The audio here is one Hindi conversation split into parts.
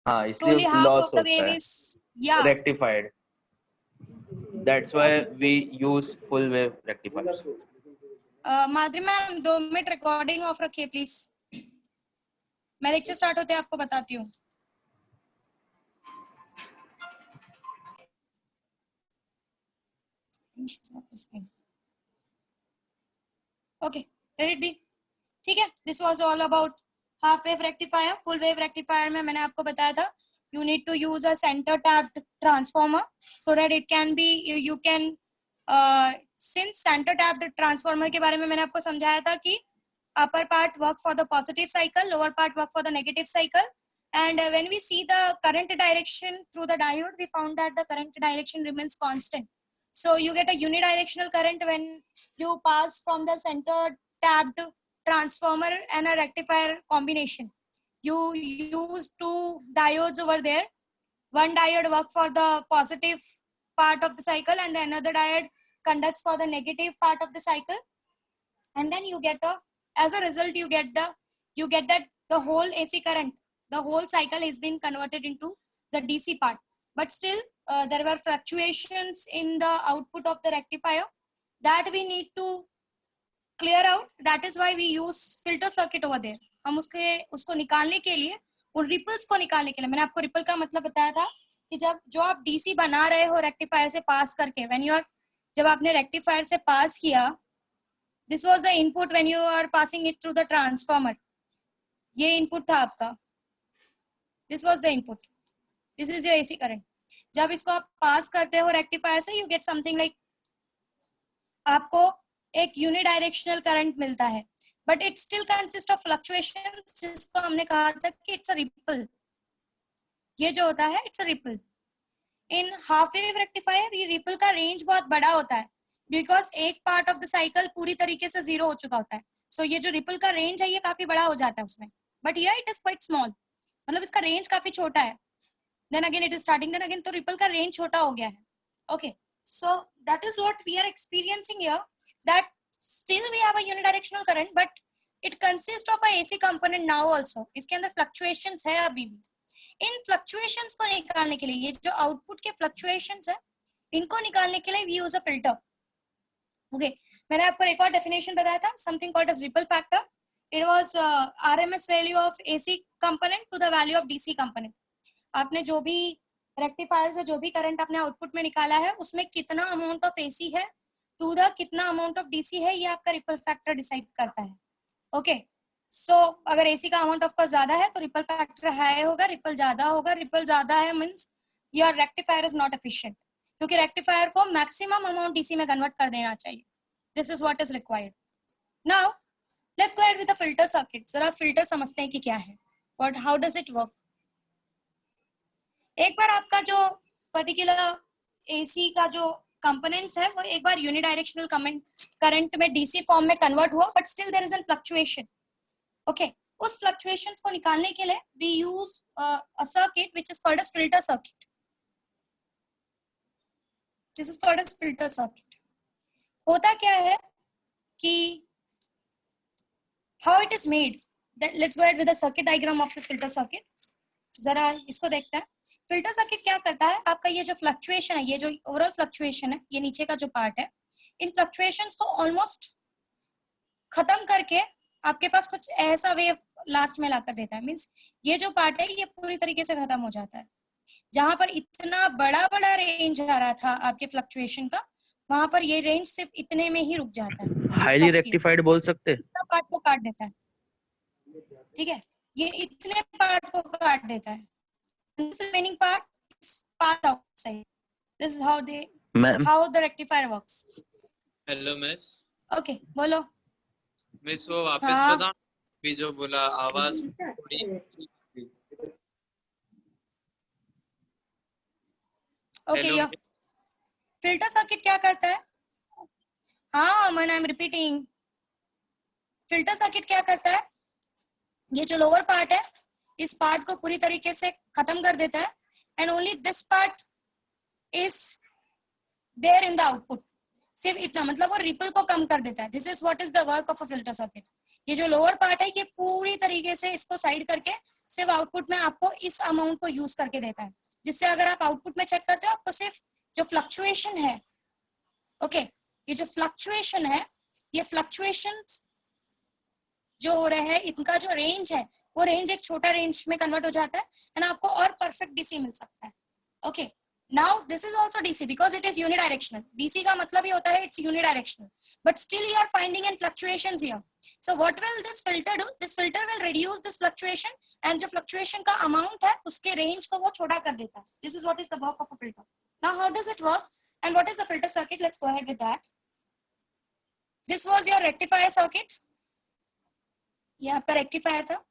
हाँ, So इसलिए only half loss of the होता wave है, is, yeah. Rectified. That's why Okay. We use full wave rectifiers. Madhuri ma'am 2 minute recording off रखिए प्लीज. मैं लेक्चर स्टार्ट होते आपको बताती हूँ. Okay, let it be. ठीक है, this was all about half wave rectifier. Full wave rectifier में मैंने आपको बताया था you need to use a center tapped transformer so that it can be, you can since center tapped transformer के बारे में मैंने आपको समझाया था कि upper part work for the positive cycle, lower part work for the negative cycle, and when we see the current direction through the diode, we found that the current direction remains constant. So you get a unidirectional current when you pass from the center tapped transformer and a rectifier combination. You use 2 diodes over there. One diode work for the positive part of the cycle and the another diode conducts for the negative part of the cycle, and then you get the, as a result you get that the whole AC current, the whole cycle is been converted into the DC part. But still there were fluctuations in the output of the rectifier that we need to clear out. That is why we use filter circuit over there. हम उसको निकालने के लिए, उन रिपल्स को निकालने के लिए, मैंने आपको रिपल का मतलब बताया था कि जब जो आप डीसी बना रहे हो रेक्टिफायर से पास करके, व्हेन यू आर, जब आपने रेक्टिफायर से पास किया, this was the input when you are passing it through the transformer. ये इनपुट था आपका, this was the input, this is your AC current. जब इसको आप पास करते हो रेक्टिफायर से, यू गेट समथिंग लाइक, आपको एक यूनिडायरेक्शनल करंट मिलता है, but it still consist of fluctuation, जिसको हमने कहा था कि इट्स अ रिपल. ये जो होता है it's a ripple. In half wave rectifier ये रिपल का रेंज बहुत बड़ा होता है, बिकॉज एक पार्ट ऑफ द साइकिल पूरी तरीके से जीरो हो चुका होता है. सो ये जो रिपल का रेंज है ये काफी बड़ा हो जाता है उसमें, but here it is quite small, मतलब इसका रेंज काफी छोटा है. Then again it is starting, then again, तो रिपल का रेंज छोटा हो गया है. Okay, so that is what we are experiencing here, that still we have a unidirectional current but it consists of a AC component now also. इसके अंदर fluctuations है अभी भी. इन fluctuations को निकालने के लिए, ये जो output के fluctuations है, इनको निकालने के लिए we use a filter. Okay, मैंने आपको एक और definition बताया था, something called as ripple factor. It was RMS value of AC component to the value of DC component. आपने जो भी रेक्टिफायर से जो भी करंट आपने आउटपुट में निकाला है, उसमें कितना अमाउंट ऑफ एसी है टू द कितना अमाउंट ऑफ डीसी है, ये आपका रिपल फैक्टर डिसाइड करता है. ओके, सो अगर एसी का अमाउंट ऑफ कोर्स ज्यादा है तो रिपल फैक्टर हाई होगा, रिपल ज्यादा होगा. रिपल ज्यादा है means your rectifier is not efficient, क्योंकि रेक्टिफायर को मैक्सिमम अमाउंट डीसी में कन्वर्ट कर देना चाहिए. This is what is required. Now let's go ahead with the filter circuit. जरा फिल्टर समझते हैं कि क्या है, what, how does it work. एक बार आपका जो पर्टिकुलर एसी का जो कंपोनेंट्स है वो एक बार यूनिडायरेक्शनल करंट में डीसी फॉर्म में कन्वर्ट हुआ, but still there is an fluctuation. Okay, उस फ्लक्चुएशंस को निकालने के लिए we use a circuit which is called as filter circuit. This is called as filter circuit. होता क्या है कि how it is made, let's go ahead with the circuit diagram of this filter circuit. जरा इसको देखते हैं. फिल्टर सर्किट क्या करता है, आपका ये जो फ्लक्चुएशन है, ये जो ओवरऑल फ्लक्चुएशन है, ये नीचे का जो पार्ट है, इन फ्लक्चुएशंस को ऑलमोस्ट खत्म करके आपके पास कुछ ऐसा वेव लास्ट में लाकर देता है. मींस ये जो पार्ट है ये पूरी तरीके से खत्म हो जाता है. जहां पर इतना बड़ा बड़ा रेंज आ रहा था आपके फ्लक्चुएशन का, वहां पर ये रेंज सिर्फ इतने में ही रुक जाता है. हाईली रेक्टिफाइड बोल सकते हैं. इतना पार्ट को काट देता है. ठीक है, ये इतने पार्ट को काट देता है. This remaining part is passed outside. This is how the rectifier works. Hello miss. Okay, बोलो. मिस वो वापस बताओ भी जो बोला, आवाज थोड़ी. Okay, yeah. फिल्टर सर्किट क्या करता है? हाँ Aman, I am repeating. Filter circuit क्या करता है, ये जो लोअर पार्ट है इस पार्ट को पूरी तरीके से खत्म कर देता है, and only this part is there in the output. सिर्फ इतना, मतलब वो रिपल को कम कर देता है. This is what is the work of a filter circuit. ये जो लोअर पार्ट है ये पूरी तरीके से इसको साइड करके सिर्फ आउटपुट में आपको इस अमाउंट को यूज करके देता है, जिससे अगर आप आउटपुट में चेक करते हो आपको सिर्फ जो फ्लक्चुएशन है, ओके, ये जो फ्लक्चुएशन है, ये फ्लक्चुएशन जो हो रहे हैं इनका जो रेंज है वो रेंज एक छोटा रेंज में कन्वर्ट हो जाता है एंड आपको और परफेक्ट डीसी मिल सकता है। Okay, now this is also DC because it is unidirectional. DC का मतलब ही होता है it's unidirectional, but still you are finding in fluctuations here. So what will this filter do? This filter will reduce this fluctuation and जो फ्लक्चुएशन का अमाउंट है उसके रेंज को वो छोटा कर देता है। This is what is the work of a filter. Now how does it work and what is the filter circuit? Let's go ahead with that. This was your rectifier circuit. ये आपका रेक्टिफायर था,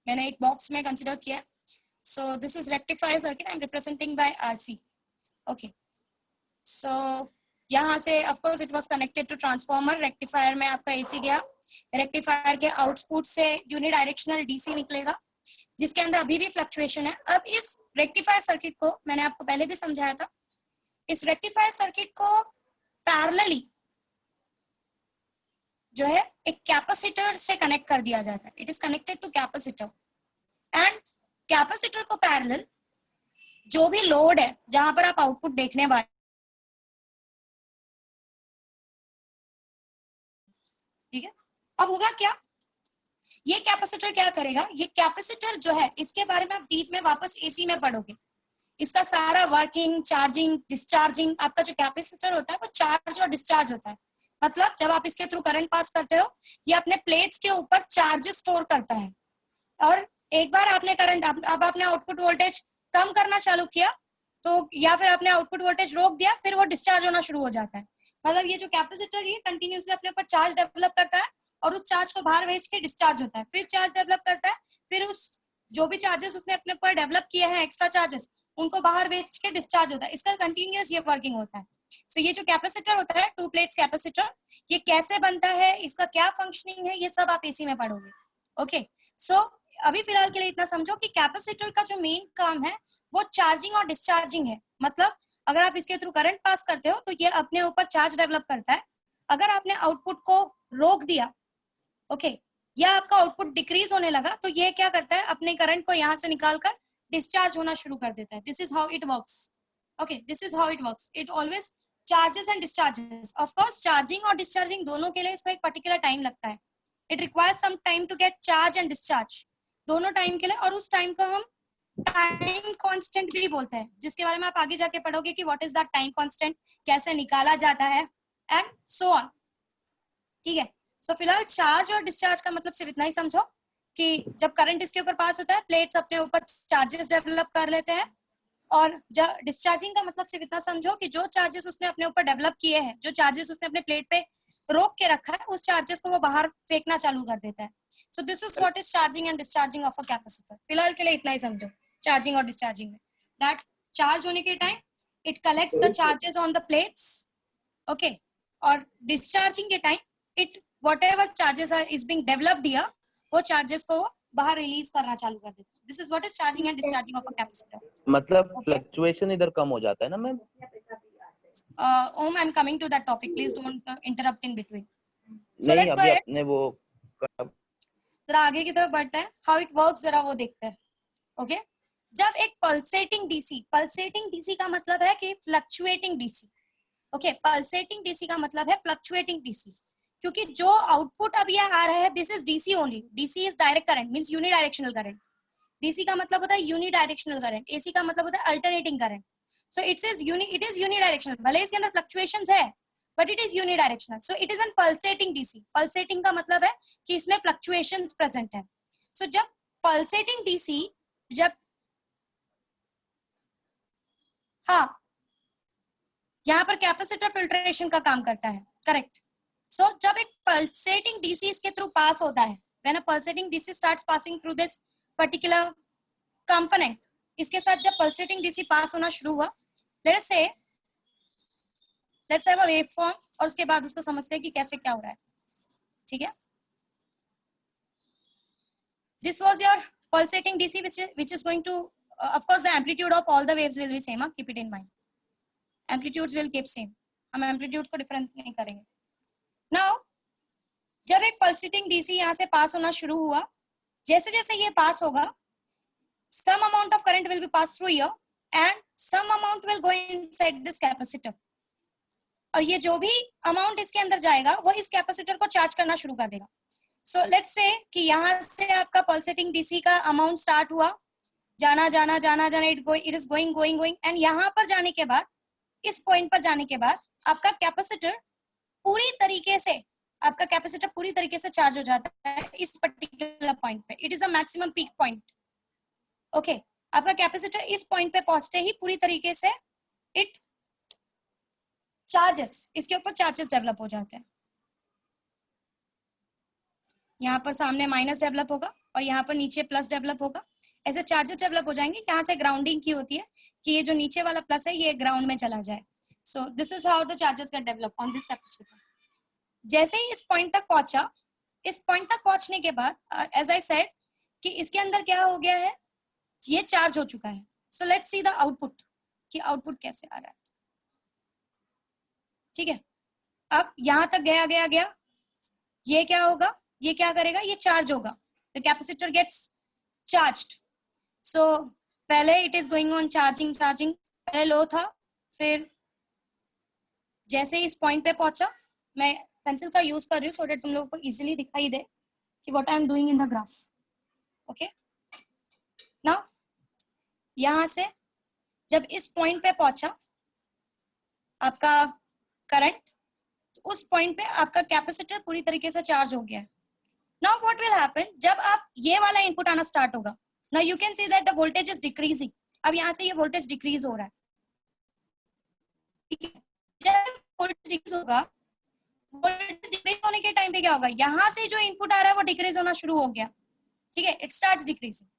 मैंने एक बॉक्स में कंसीडर किया। So this is rectifier circuit, I am representing by RC. Okay, so यहाँ से of course it was connected to transformer. Rectifier में आपका एसी गया, रेक्टिफायर के आउटपुट से यूनिडायरेक्शनल डीसी निकलेगा जिसके अंदर अभी भी फ्लक्चुएशन है। अब इस रेक्टिफायर सर्किट को मैंने आपको पहले भी समझाया था, इस रेक्टिफायर सर्किट को पैरेलली जो है एक कैपेसिटर से कनेक्ट कर दिया जाता है। It is connected to capacitor and capacitor को पैरेलल जो भी लोड है जहां पर आप आउटपुट देखने वाले, ठीक है। अब होगा क्या, ये कैपेसिटर क्या करेगा? ये कैपेसिटर जो है इसके बारे में आप डीप में वापस एसी में पढ़ोगे। इसका सारा वर्किंग, चार्जिंग, डिस्चार्जिंग, आपका जो कैपेसिटर होता है वो चार्ज और डिस्चार्ज होता है। मतलब जब आप इसके थ्रू करंट पास करते हो ये अपने प्लेट्स के ऊपर चार्जेस स्टोर करता है और एक बार आपने करंट, अब आपने आउटपुट वोल्टेज कम करना चालू किया तो या फिर आपने आउटपुट वोल्टेज रोक दिया, फिर वो डिस्चार्ज होना शुरू हो जाता है। मतलब ये जो कैपेसिटर है कंटिन्यूसली अपने ऊपर चार्ज डेवलप करता है और उस चार्ज को बाहर भेज के डिस्चार्ज होता है, फिर चार्ज डेवलप करता है, फिर उस जो भी चार्जेस उसने अपने ऊपर डेवलप किए हैं एक्स्ट्रा चार्जेस उनको बाहर भेज के डिस्चार्ज होता है। इसका कंटिन्यूअस ये वर्किंग होता है। सो ये जो कैपेसिटर होता है, टू प्लेट्स कैपेसिटर, ये कैसे बनता है, इसका क्या फंक्शनिंग है, ये सब आप एसी में पढ़ोगे। ओके, सो अभी फिलहाल के लिए इतना समझो कि कैपेसिटर का जो मेन काम है वो चार्जिंग और डिस्चार्जिंग है। मतलब अगर आप इसके थ्रू करंट पास करते हो तो ये अपने ऊपर चार्ज डेवलप करता है। अगर आपने आउटपुट को रोक दिया, ओके, या आपका आउटपुट डिक्रीज होने लगा तो ये क्या करता है, अपने करंट को यहाँ से निकालकर डिस्चार्ज होना शुरू कर देता है। This is how it works. Okay, this is how it works. It always charges and discharges. Of course charging और डिस्चार्जिंग दोनों के लिए इसमें एक पर्टिकुलर टाइम लगता है। It requires some time to get charge and discharge, दोनों टाइम के लिए। और उस टाइम को हम टाइम कांस्टेंट भी बोलते हैं, जिसके बारे में आप आगे जाके पढ़ोगे कि what is the time constant, कैसे निकाला जाता है एंड सो ऑन। ठीक है, सो फिलहाल चार्ज और डिस्चार्ज का मतलब सिर्फ इतना ही समझो कि जब करंट इसके ऊपर पास होता है प्लेट्स अपने ऊपर चार्जेस डेवलप कर लेते हैं, और जब डिस्चार्जिंग का मतलब सिर्फ इतना समझो कि जो चार्जेस उसने अपने ऊपर डेवलप किए हैं, जो चार्जेस उसने अपने प्लेट पे रोक के रखा है, उस चार्जेस को वो बाहर फेंकना चालू कर देता है। So this is what is charging and discharging of a capacitor. फिलहाल के लिए इतना ही समझो चार्जिंग और डिस्चार्जिंग में, दैट चार्ज होने के time it collects the charges on the plates, okay, और डिस्चार्जिंग के time it whatever charges are is being developed here, वो चार्जेस को बाहर रिलीज करना चालू कर देता है। This is what is charging and discharging of a capacitor. मतलब Okay. फ्लक्चुएशन इधर कम हो जाता है ना ma'am? Om, I'm coming to that topic. Please don't interrupt in between. So नहीं, let's go अभी ahead. अपने वो जरा आगे की तरफ बढ़ते हैं, हाउ इट वर्क्स जरा वो देखते हैं। ओके, जब एक पल्सेटिंग डीसी का मतलब है कि fluctuating DC. Okay, pulsating DC का मतलब है फ्लक्चुएटिंग डीसी, क्योंकि जो आउटपुट अब ये आ रहा है this is DC only. DC is direct current, means unidirectional current. DC का मतलब होता है यूनिडायरेक्शनल करंट, एसी का मतलब होता है alternating current. So it is unidirectional, भले इसके अंदर फ्लक्चुएशंस है but it is unidirectional. So it is an pulsating DC. Pulsating का मतलब है कि इसमें फ्लक्चुएशंस प्रेजेंट है। सो जब पल्सेटिंग डीसी, जब हाँ, यहाँ पर कैपेसिटर फिल्ट्रेशन का काम करता है, करेक्ट। सो जब एक पल्सेटिंग डीसी इसके थ्रू पास होता है, when a pulsating DC starts passing through this particular component, इसके साथ जब पल्सेटिंग डीसी पास होना शुरू हुआ, लेट्स हैव अ वेवफॉर्म, और उसके बाद उसको समझते हैं कि कैसे क्या हो रहा है। ठीक है, this was your pulsating DC which is going to of course the amplitude of all the waves will be same, keep it in mind, amplitudes will keep same, हम एम्पलीट्यूड को डिफरेंस नहीं करेंगे। नाउ जब एक पल्सेटिंग डीसी यहाँ से पास होना शुरू हुआ, जैसे जैसे ये पास होगा some amount of current will be passed through here and some amount will go inside this capacitor. और ये जो भी अमाउंट इसके अंदर जाएगा वो इस कैपेसिटर को चार्ज करना शुरू कर देगा. सो लेट्स से कि यहाँ से आपका पल्सेटिंग डीसी का अमाउंट स्टार्ट हुआ, जाना जाना जाना जाना, it is going going going, and यहाँ पर जाने के बाद, इस पॉइंट पर जाने के बाद आपका कैपेसिटर पूरी तरीके से चार्ज हो जाता है इस पर्टिकुलर पॉइंट पे. It is a maximum peak point. Okay, आपका कैपेसिटर इस पॉइंट पे पहुंचते ही पूरी तरीके से इट चार्जेस, इसके ऊपर चार्जेस डेवलप हो जाते हैं. यहाँ पर सामने माइनस डेवलप होगा और यहाँ पर नीचे प्लस डेवलप होगा. ऐसे चार्जेस डेवलप हो जाएंगे. यहाँ से ग्राउंडिंग की होती है कि ये जो नीचे वाला प्लस है ये ग्राउंड में चला जाए. सो this is how the charges get develop on this capacitor. जैसे ही इस पॉइंट तक पहुंचा, इस पॉइंट तक पहुंचने के बाद एज आई सेड कि इसके अंदर क्या हो गया है, ये चार्ज हो चुका है. So let's see the output कि आउटपुट कैसे आ रहा है. ठीक है, अब यहां तक गया गया गया, ये क्या होगा, ये क्या करेगा, ये चार्ज होगा. The capacitor gets charged. So पहले it is going on charging charging, पहले लो था, फिर जैसे इस पॉइंट पे पहुंचा, मैं पेंसिल का यूज कर रही हूँ सो दैट तुम लोगों को इजीली दिखाई दे कि what I am doing in the graph. Okay, now यहां से जब इस पॉइंट पे पहुंचा आपका करंट, तो उस पॉइंट पे आपका कैपेसिटर पूरी तरीके से चार्ज हो गया है. नाउ व्हाट विल हैपन, जब आप ये वाला इनपुट आना स्टार्ट होगा, now you can see that the voltage is decreasing. अब यहाँ से ये वोल्टेज डिक्रीज हो रहा है. ठीक है, जब वोल्टेज डिक्रीज होगा, वोल्टेज डिक्रीज होने के टाइम पे क्या होगा, यहाँ से जो इनपुट आ रहा है वो डिक्रीज होना शुरू हो गया. ठीक है, इट स्टार्ट्स डिक्रीजिंग.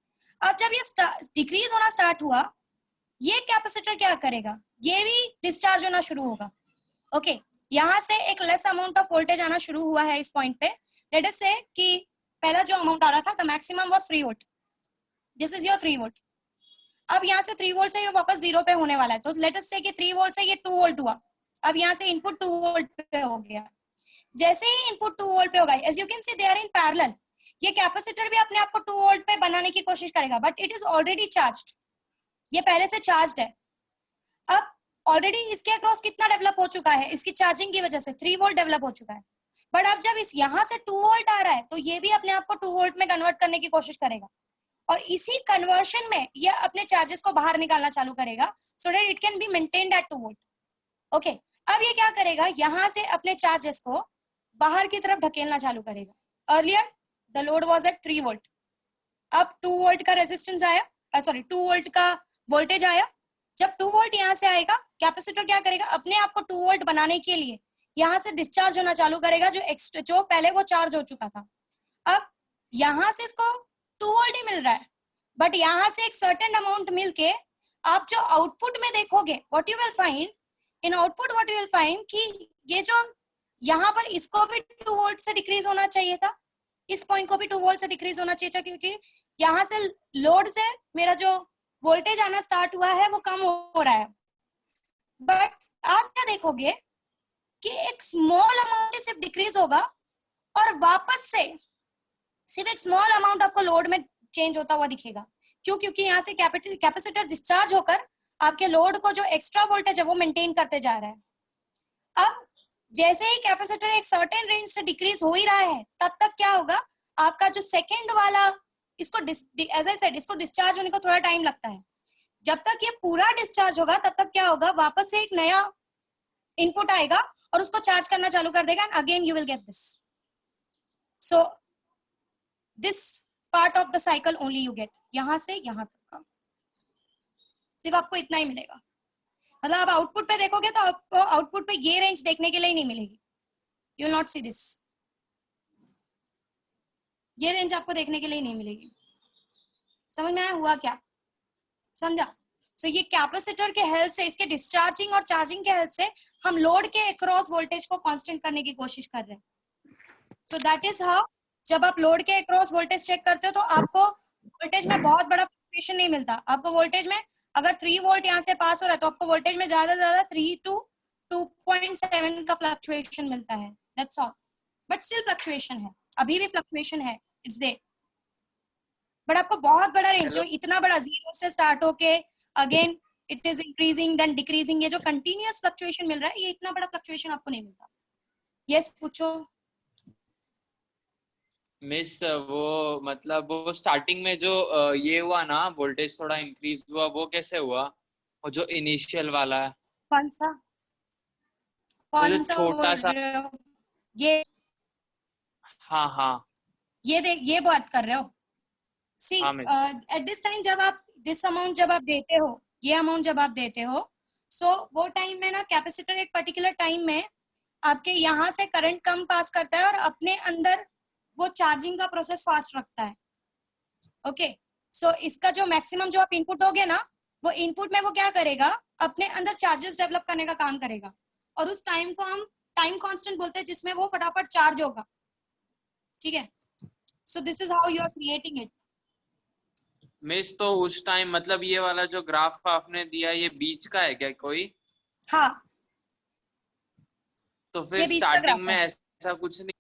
अब जब ये डिक्रीज होना स्टार्ट हुआ, ये कैपेसिटर क्या करेगा, ये भी डिस्चार्ज होना शुरू होगा. ओके, यहाँ से एक लेस अमाउंट ऑफ वोल्टेज आना शुरू हुआ है इस पॉइंट पे. लेट अस से कि पहला जो अमाउंट आ रहा था, the maximum was 3 volt. This is your 3 volt. अब यहाँ से 3 वोल्ट से ये वापस 0 पे होने वाला है. तो लेट अस से कि 3 वोल्ट से ये 2 वोल्ट हुआ. अब यहाँ से इनपुट 2 वोल्ट पे हो गया. जैसे ही इनपुट 2 वोल्ट पे होगा, as you can see they are in parallel. ये कैपेसिटर भी अपने आप को 2 वोल्ट पे बनाने की कोशिश करेगा, but it is already charged. ये पहले से चार्ज्ड है. अब ऑलरेडी इसके अक्रॉस कितना डेवलप हो चुका है, इसकी चार्जिंग की वजह से 3 वोल्ट डेवलप हो चुका है. बट अब जब इस यहाँ से 2 वोल्ट आ रहा है, तो ये भी अपने आप को 2 वोल्ट में कन्वर्ट करने की कोशिश करेगा, और इसी कन्वर्शन में ये अपने चार्जेस को बाहर निकालना चालू करेगा so that it can be maintained eight 2 volt. Okay, अब ये क्या करेगा, यहाँ से अपने चार्जेस को बाहर की तरफ ढकेलना चालू करेगा. Earlier the load was at 3 volt. अब 2 वोल्ट का रेजिस्टेंस आया, 2 वोल्ट का वोल्टेज आया. जब 2 वोल्ट यहाँ से आएगा, कैपेसिटर क्या करेगा, अपने आप को 2 वोल्ट बनाने के लिए यहाँ से डिस्चार्ज होना चालू करेगा, जो पहले वो चार्ज हो चुका था. अब यहाँ से इसको 2 वोल्ट ही मिल रहा है, बट यहाँ से एक सर्टेन अमाउंट मिलके आप जो आउटपुट में देखोगे, what you will find in output, what you will find कि ये जो यहाँ पर इसको भी 2 वोल्ट से डिक्रीज होना चाहिए था, इस पॉइंट को भी 2 वोल्ट से डिक्रीज होना चाहिए था, क्योंकि यहाँ से लोड से मेरा जो वोल्टेज आना स्टार्ट हुआ है वो कम हो रहा है. बट आप क्या देखोगे कि एक स्मॉल अमाउंट सिर्फ डिक्रीज होगा और वापस से सिर्फ एक स्मॉल अमाउंट आपको लोड में चेंज होता हुआ दिखेगा. क्यों, क्योंकि यहाँ से कैपेसिटर डिस्चार्ज होकर आपके लोड को जो एक्स्ट्रा वोल्टेज है वो मेंटेन करते जा रहा है. अब जैसे ही कैपेसिटर एक सर्टेन रेंज से डिक्रीज हो ही रहा है, तब तक क्या होगा, आपका जो सेकेंड वाला, इसको एज आई सेड, इसको डिस्चार्ज होने को थोड़ा टाइम लगता है. जब तक ये पूरा डिस्चार्ज होगा तब तक क्या होगा, वापस से एक नया इनपुट आएगा और उसको चार्ज करना चालू कर देगा, and again you will get this. So this part of the cycle only you get. यहां से यहां तक का सिर्फ आपको इतना ही मिलेगा. मतलब आप आउटपुट पे देखोगे तो आपको आउटपुट पे ये रेंज देखने के लिए नहीं मिलेगी. You will not see this. ये रेंज आपको देखने के लिए नहीं मिलेगी. समझ में आया हुआ क्या, समझा? सो ये कैपेसिटर के हेल्प से, इसके डिस्चार्जिंग और चार्जिंग के हेल्प से हम लोड के अक्रॉस वोल्टेज को कांस्टेंट करने की कोशिश कर रहे हैं. सो दैट इज हाउ, जब आप लोड के अक्रॉस वोल्टेज चेक करते हो तो आपको वोल्टेज में बहुत बड़ा फ्लक्चुएशन नहीं मिलता. आपको वोल्टेज में अगर 3 वोल्ट यहाँ से पास हो रहा है तो आपको वोल्टेज में ज्यादा से ज्यादा 3 to 2.7 का फ्लक्चुएशन मिलता है. That's all. But still fluctuation है, अभी भी फ्लक्चुएशन है, इट्स देयर. बट आपको बहुत बड़ा रेंज, जो हेलो इतना बड़ा जीरो से स्टार्ट होके again it is increasing then decreasing, ये जो कंटिन्यूअस फ्लक्चुएशन मिल रहा है, ये इतना बड़ा फ्लक्चुएशन आपको नहीं मिलता। यस पूछो। मिस, वो मतलब वो स्टार्टिंग में जो ये हुआ ना, वोल्टेज थोड़ा इंक्रीज हुआ, वो कैसे हुआ? वो जो इनिशियल वाला है, कौन सा वो जो कौन सा छोटा बोल सा। रहे हो? ये हाँ हाँ ये बात कर रहे हो? सी हाँ मिस। एट दिस टाइम जब आप दिस अमाउंट जब आप देते हो, ये अमाउंट जब आप देते हो, सो वो टाइम में ना कैपेसिटर एक पर्टिकुलर टाइम में आपके यहाँ से करंट कम पास करता है और अपने अंदर वो चार्जिंग का प्रोसेस फास्ट रखता है। ओके, सो इसका जो मैक्सिमम जो आप इनपुट दोगे ना, वो इनपुट में वो क्या करेगा, अपने अंदर चार्जेस डेवलप करने का काम करेगा, और उस टाइम को हम टाइम कांस्टेंट बोलते हैं, जिसमें वो फटाफट चार्ज होगा। ठीक है, so this is how you are creating it. Miss तो उस टाइम मतलब ये वाला जो ग्राफ आपने दिया, ये बीच का है क्या कोई? हाँ, तो फिर ये बीच का स्टार्टिंग ग्राफ में है। ऐसा कुछ नहीं?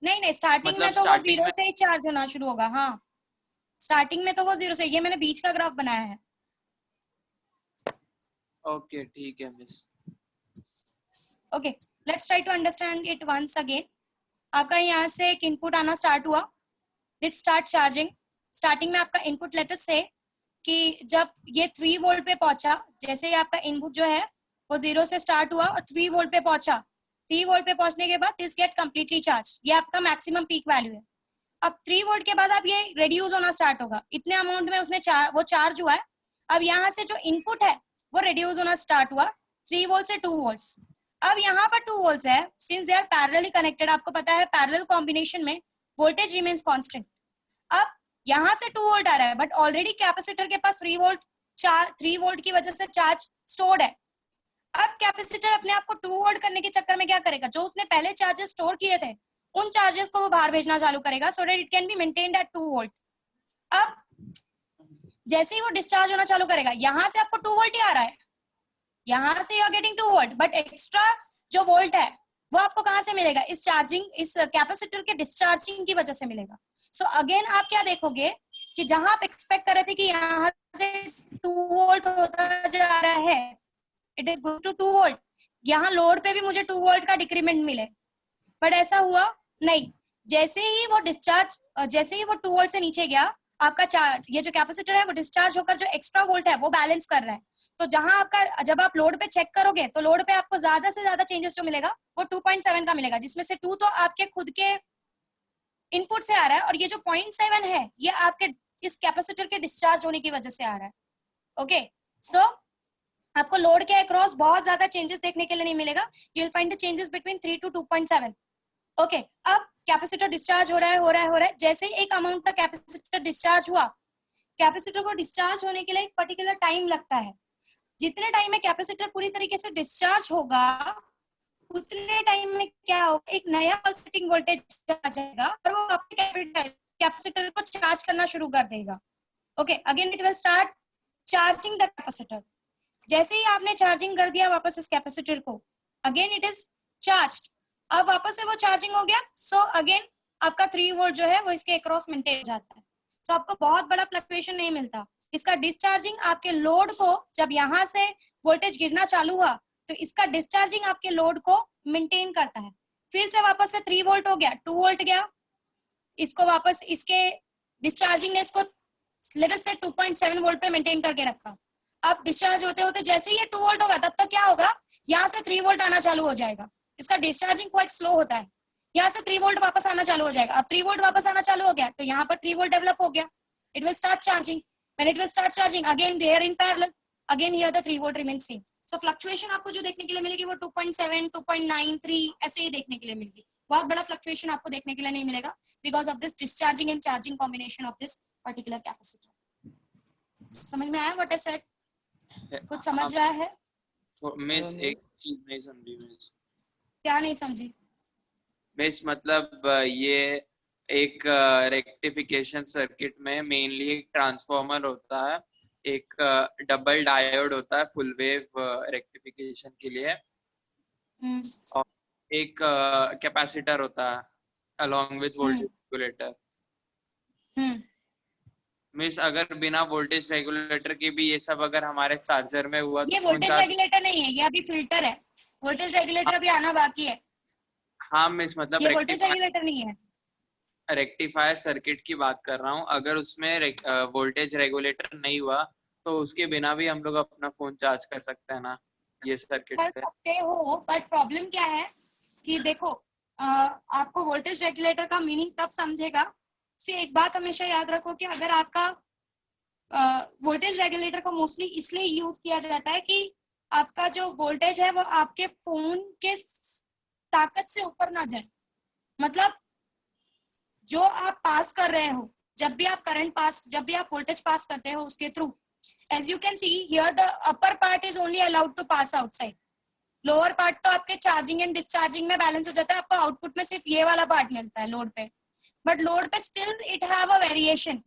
नहीं नहीं, स्टार्टिंग मतलब में तो वो स्टार्टिंग जीरो में। से ही चार्ज होना शुरू होगा। हाँ, स्टार्टिंग में तो वो जीरो से, ये मैंने बीच का ग्राफ बनाया है। ओके ठीक है miss. Okay, let's try to understand it once again. आपका यहाँ से एक इनपुट आना स्टार्ट हुआ, दिट स्टार्ट चार्जिंग। स्टार्टिंग में आपका इनपुट लेटर से कि जब ये 3 वोल्ट पे पहुंचा, जैसे ही आपका इनपुट जो है वो जीरो से स्टार्ट हुआ और 3 वोल्ट पे पहुंचा, 3 वोल्ट पे पहुंचने के बाद दिस गेट कंप्लीटली चार्ज, ये आपका मैक्सिमम पीक वैल्यू है। अब 3 वोल्ट के बाद अब ये रिड्यूस होना स्टार्ट होगा, इतने अमाउंट में उसने वो चार्ज हुआ है। अब यहाँ से जो इनपुट है वो रिड्यूस होना स्टार्ट हुआ 3 वोल्ट से 2 वोल्ट। अब यहाँ पर 2 वोल्ट है, since they are parallelly connected, आपको पता है पैरेलल कॉम्बिनेशन में वोल्टेज रिमेन्स कांस्टेंट। अब यहाँ से 2 वोल्ट आ रहा है, बट ऑलरेडी कैपेसिटर के पास 3 वोल्ट की वजह से चार्ज स्टोर्ड है। अब कैपेसिटर अपने आप को 2 वोल्ट करने के चक्कर में क्या करेगा, जो उसने पहले चार्जेस स्टोर किए थे उन चार्जेस को वो बाहर भेजना चालू करेगा, so that it can be maintained eight 2 volt. अब जैसे ही वो डिस्चार्ज होना चालू करेगा, यहां से आपको 2 वोल्ट ही आ रहा है, यहां से you are getting 2 volt, but extra जो वोल्ट है वो आपको कहां से मिलेगा, इस चार्जिंग, इस कैपेसिटर के डिस्चार्जिंग की वजह से मिलेगा। सो अगेन आप क्या देखोगे कि जहां आप एक्सपेक्ट कर रहे थे कि यहाँ से 2 वोल्ट होता जा रहा है, it is going to 2 volt, यहाँ लोड पे भी मुझे 2 वोल्ट का डिक्रीमेंट मिले, बट ऐसा हुआ नहीं। जैसे ही वो डिस्चार्ज, जैसे ही वो 2 वोल्ट से नीचे गया, आपका चार्ज, ये जो कैपेसिटर है वो डिस्चार्ज होकर जो एक्स्ट्रा वोल्ट है वो बैलेंस कर रहा है। तो जहां आपका, जब आप लोड पे चेक करोगे तो लोड पे आपको ज्यादा से ज्यादा चेंजेस जो मिलेगा वो 2.7 का मिलेगा, जिसमें से 2 तो आपके खुद के इनपुट से आ रहा है, और ये जो 0.7 है ये आपके इस कैपेसिटर के डिस्चार्ज होने की वजह से आ रहा है। ओके, सो आपको लोड के अक्रॉस बहुत ज्यादा चेंजेस देखने के लिए नहीं मिलेगा, you will find the changes between 3 to 2.7। Okay, अब कैपेसिटर डिस्चार्ज हो रहा है, हो रहा है, हो रहा है, जैसे ही एक अमाउंट का कैपेसिटर डिस्चार्ज हुआ, कैपेसिटर को डिस्चार्ज होने के लिए एक पर्टिकुलर टाइम लगता है, जितने टाइम में कैपेसिटर पूरी तरीके से डिस्चार्ज होगा उतने टाइम में क्या होगा, एक नया पल्सेटिंग वोल्टेज आ जाएगा और वो आपके कैपेसिटर को चार्ज करना शुरू कर देगा। Okay, again it will start charging the capacitor. जैसे ही आपने चार्जिंग कर दिया वापस इस कैपेसिटर को, अगेन इट इज चार्ज्ड, अब वापस से वो चार्जिंग हो गया, सो अगेन आपका 3 वोल्ट जो है वो इसके अक्रॉस मेंटेन जाता है। सो आपको बहुत बड़ा फ्लक्चुएशन नहीं मिलता। इसका डिस्चार्जिंग आपके लोड को, जब यहाँ से वोल्टेज गिरना चालू हुआ तो इसका डिस्चार्जिंग आपके लोड को मेंटेन करता है। फिर से वापस से 3 वोल्ट हो गया, 2 वोल्ट गया, इसको वापस इसके डिस्चार्जिंग ने इसको लेट अस से 2.7 वोल्ट पे मेंटेन करके रखा। अब डिस्चार्ज होते होते जैसे ही ये 2 वोल्ट होगा तब तक क्या होगा, यहाँ से 3 वोल्ट आना चालू हो जाएगा। इसका डिस्चार्जिंग क्वाइट स्लो होता है, यहाँ से 3 वोल्ट वापस आना चालू हो जाएगा। अब 3 वोल्ट वापस आना चालू हो गया तो यहाँ पर 3 वोल्ट डेवलप हो गया, it will start charging, when it will start charging again they are in parallel, again here the 3 volt remain same. So fluctuation आपको जो देखने के लिए मिलेगी वो 2.7, 2.9, 3 ऐसे ही देखने के लिए मिलेगी। बहुत बड़ा फ्लक्चुएशन आपको देखने के लिए नहीं मिलेगा because of this discharging and charging combination of this particular capacitor. समझ में आया व्हाट आई सेड? कुछ समझ रहा है? तो मिस एक चीज नहीं समझी मिस। क्या नहीं समझी? मिस मतलब ये एक रेक्टिफिकेशन सर्किट में मेनली एक ट्रांसफॉर्मर होता है, एक डबल डायोड होता है फुल वेव रेक्टिफिकेशन के लिए, और एक कैपेसिटर होता है along with voltage regulator. Means अगर बिना वोल्टेज रेगुलेटर के भी ये सब अगर हमारे चार्जर में हुआ तो ये फोन वोल्टेज चार्ज। रेगुलेटर नहीं है, ये अभी फिल्टर है। वोल्टेज रेगुलेटर अभी आना बाकी है, हाँ मिस, मतलब ये वोल्टेज रेगुलेटर नहीं है। रेक्टिफायर सर्किट की बात कर रहा हूँ। अगर उसमें वोल्टेज रेगुलेटर नहीं हुआ तो उसके बिना भी हम लोग अपना फोन चार्ज कर सकते हैं ना ये सर्किट कर से। सकते हो, बट प्रॉब्लम क्या है कि देखो आपको वोल्टेज रेगुलेटर का मीनिंग तब समझेगा। से एक बात हमेशा याद रखो कि अगर आपका वोल्टेज रेगुलेटर को मोस्टली इसलिए यूज किया जाता है कि आपका जो वोल्टेज है वो आपके फोन के ताकत से ऊपर ना जाए। मतलब जो आप पास कर रहे हो, जब भी आप करंट पास, जब भी आप वोल्टेज पास करते हो उसके through, as you can see here the upper part is only allowed to pass outside, lower part तो आपके चार्जिंग एंड डिस्चार्जिंग में बैलेंस हो जाता है, आपको आउटपुट में सिर्फ ये वाला पार्ट मिलता है लोड पे। बट लोड पे still it have a variation,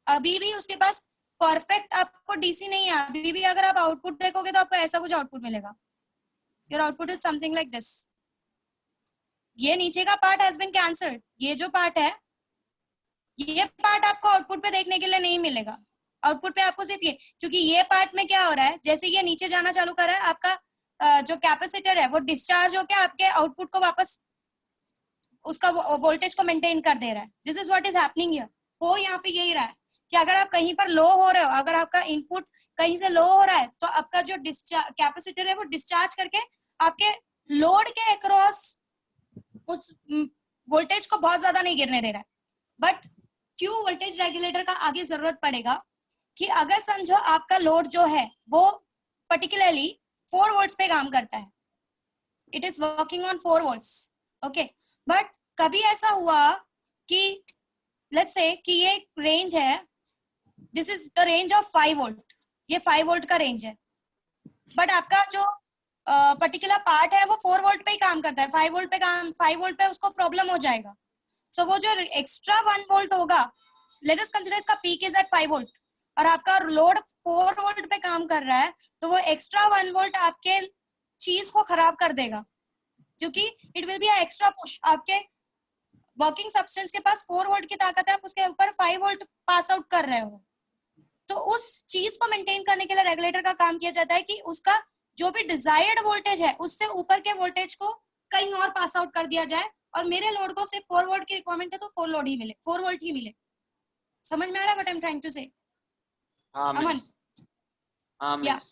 अभी भी उसके पास परफेक्ट आपको डीसी नहीं है। अभी भी अगर आप आउटपुट देखोगे तो आपको ऐसा कुछ आउटपुट मिलेगा, your output is something like this. ये नीचे का पार्ट हैज बीन कैंसल्ड, ये जो पार्ट है ये पार्ट आपको आउटपुट पे देखने के लिए नहीं मिलेगा। आउटपुट पे आपको सिर्फ ये, क्योंकि ये पार्ट में क्या हो रहा है, जैसे ये नीचे जाना चालू कर रहा है आपका जो कैपेसिटर है वो डिस्चार्ज होकर आपके आउटपुट को वापस उसका वोल्टेज को मेंटेन कर दे रहा है। This is what is happening here. हो यहाँ पे यही रहा है कि अगर आप कहीं पर लो हो रहे हो, अगर आपका इनपुट कहीं से लो हो रहा है तो आपका जो कैपेसिटर है वो डिस्चार्ज करके आपके लोड के अक्रॉस उस वोल्टेज को बहुत ज्यादा नहीं गिरने दे रहा है। बट क्यों वोल्टेज रेगुलेटर का आगे जरूरत पड़ेगा कि अगर समझो आपका लोड जो है वो पर्टिकुलरली 4 वोल्ट्स पे काम करता है, it is working on 4 volts, okay. But कभी ऐसा हुआ कि लेट्स से कि ये रेंज है, this is the range of 5 volt, ये 5 वोल्ट का रेंज है, बट आपका जो पर्टिकुलर पार्ट है वो 4 वोल्ट पे ही काम करता है, 5 वोल्ट पे काम, 5 वोल्ट पे उसको प्रॉब्लम हो जाएगा। सो वो जो एक्स्ट्रा 1 वोल्ट होगा, लेट अस कंसीडर इसका पीक इज एट 5 वोल्ट और आपका लोड 4 वोल्ट पे काम कर रहा है, तो वो एक्स्ट्रा 1 वोल्ट आपके चीज को खराब कर देगा, क्योंकि it will be a extra push. आपके वर्किंग सब्सटेंस के पास 4 वोल्ट की ताकत है, आप उसके ऊपर 5 वोल्ट पास आउट कर रहे हो। तो उस चीज को मेंटेन करने के लिए रेगुलेटर का काम किया जाता है कि उसका जो भी डिजायर्ड वोल्टेज है उससे ऊपर के वोल्टेज को कहीं और पास आउट कर दिया जाए, और मेरे लोड को सिर्फ 4 वोल्ट की रिक्वायरमेंट है तो 4 लोड ही मिले, 4 वोल्ट ही मिले। समझ में आ रहा है what I am trying to say? हाँ अमन, मिस, हाँ yeah miss.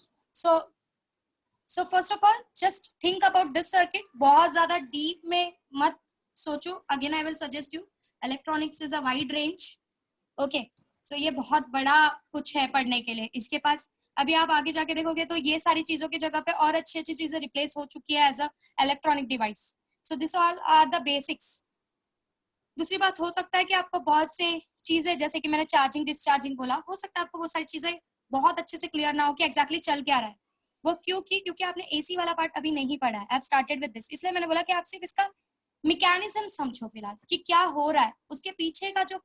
So first of all just think about this circuit, बहुत ज्यादा डीप में मत सोचो। Again I will suggest you, electronics is a wide range, okay. So ये बहुत बड़ा कुछ है पढ़ने के लिए इसके पास। अभी आप आगे जाके देखोगे तो ये सारी चीजों की जगह पे और अच्छी अच्छी चीजें रिप्लेस हो चुकी है as a electronic device. So this all are the basics. दूसरी बात, हो सकता है कि आपको बहुत से चीजें, जैसे कि मैंने चार्जिंग डिस्चार्जिंग बोला, हो सकता है आपको वो सारी चीजें बहुत अच्छे से क्लियर ना हो कि एग्जैक्टली चल क्या रहा है वो। क्योंकि आपने एसी वाला पार्ट अभी नहीं पढ़ा है, आई स्टार्टेड विद दिस, इसलिए मैंने बोला कि आप सिर्फ इसका मैकेनिज्म समझो फिलहाल कि क्या हो रहा है, उसके पीछे का जो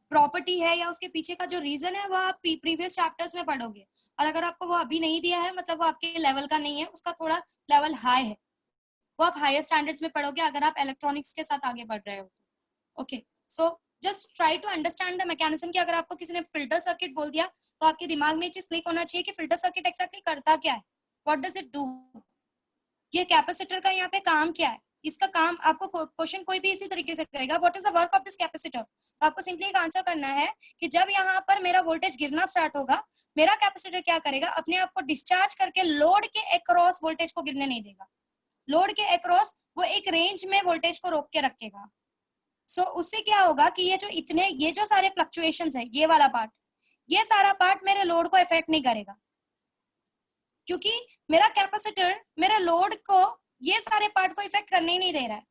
प्रॉपर्टी है या उसके पीछे का जो रीजन है वो आप प्रीवियस चैप्टर्स में पढ़ोगे। और अगर आपको वो अभी नहीं दिया है, मतलब वो आपके लेवल का नहीं है, उसका थोड़ा लेवल हाई है, वो आप हायर स्टैंडर्ड्स में पढ़ोगे अगर आप इलेक्ट्रॉनिक्स के साथ आगे बढ़ रहे हो। Okay, so just try to understand the mechanism कि अगर आपको किसी ने फिल्टर सर्किट बोल दिया तो आपके दिमाग में ये चीज क्लिक होना चाहिए कि फिल्टर सर्किट एक्जैक्टली करता क्या है, व्हाट डज इट डू, ये कैपेसिटर का यहाँ पे काम क्या है। इसका काम आपको क्वेश्चन कोई भी इसी तरीके से करेगा, what is the work of this capacitor, तो आपको सिंपली एक आंसर करना है कि जब यहाँ पर मेरा वोल्टेज गिरना स्टार्ट होगा, मेरा कैपेसिटर क्या करेगा, अपने आप को डिस्चार्ज करके लोड के अक्रॉस वोल्टेज को गिरने नहीं देगा। लोड के अक्रॉस वो एक रेंज में वोल्टेज को रोक के रखेगा। सो उससे क्या होगा कि ये जो सारे फ्लक्चुएशंस है, ये वाला पार्ट, ये सारा पार्ट मेरे लोड को इफेक्ट नहीं करेगा, क्योंकि मेरा कैपेसिटर मेरे लोड को ये सारे पार्ट को इफेक्ट करने ही नहीं दे रहा है।